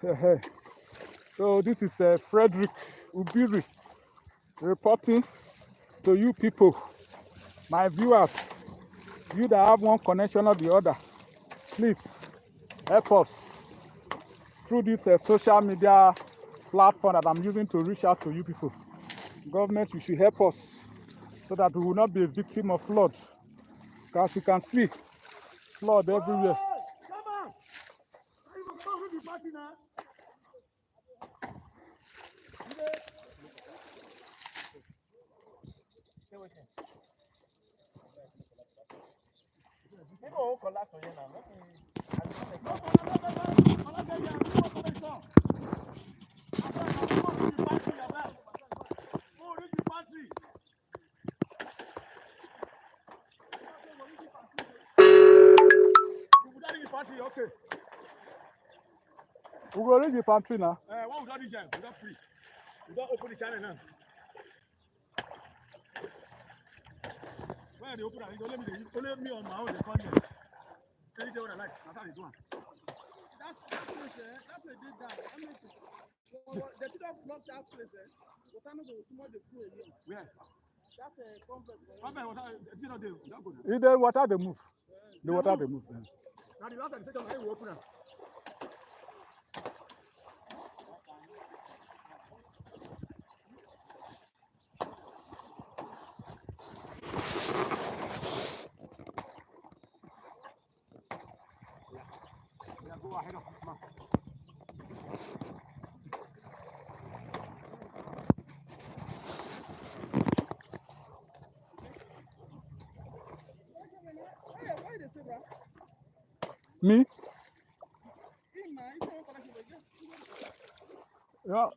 So this is Fredrick Ubiri reporting to you people, my viewers, you that have one connection or the other. Please help us through this social media platform that I'm using to reach out to you people. Government, you should help us so that we will not be a victim of flood. Because you can see flood everywhere. Okay. We will reach the pantry now. What we don't do, we don't free. We don't open the channel now. Where they open it, only me on my own, the content. Tell you what I like, that's how they do it. That's a did that. The two of block that place, what time is it? Where? That's a complex. If the water they move. The water they move. Now the last section I will open it. Go ahead of this man. Me? Yeah.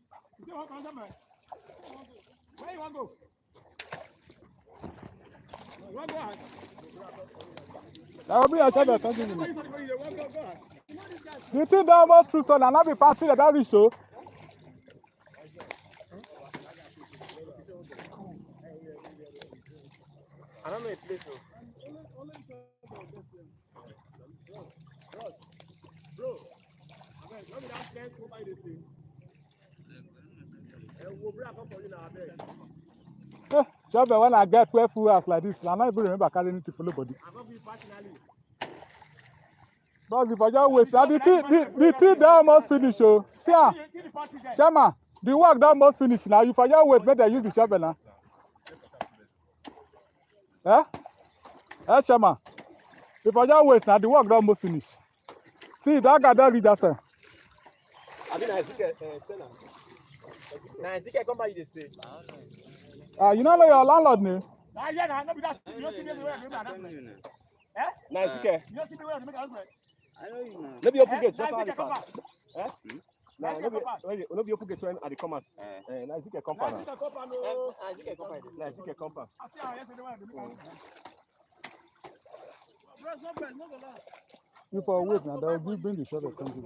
Where you want to go? You want to go ahead? I will be outside the country. You think that about true son and not be passing the that show? I don't know a place. Bro, go buy this thing. We'll bring up for you now. Job when I get 12 hours like this, I not even remember carrying it to follow body. I don't be personally. But if I just wait, the thing that almost finish. Oh, see, Chama, the work that almost finish now. If I just wait, better use the shovel now. Chama, if I just wait now, the work that almost finish. See, that guy that read that sir. I mean, I think I come by this day. You know your landlord name? Yeah, no, that's you see me where I nice, okay. You see me where I make announcement. I know you know. Let me open gate just at the pass. No, let me open gate at the compound. Nice, okay, compound. Nice, okay, compound. Nice, okay, compound. I see how yesterday when I make announcement. You for wait now, they'll bring the shot of country.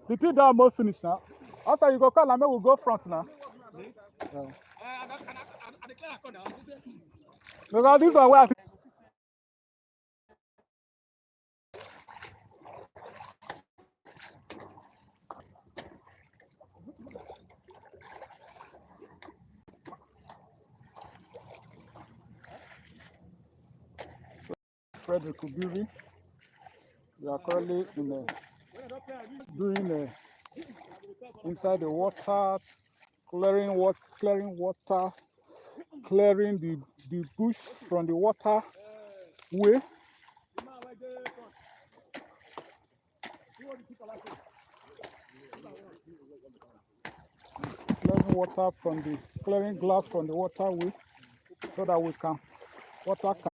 The thing that almost finished now. After you go call and we'll go front now. Because this one where I see. Fredrick Ubiri. We are currently doing inside the water, clearing the bush from the water way. Clearing glass from the waterway so that we can water can.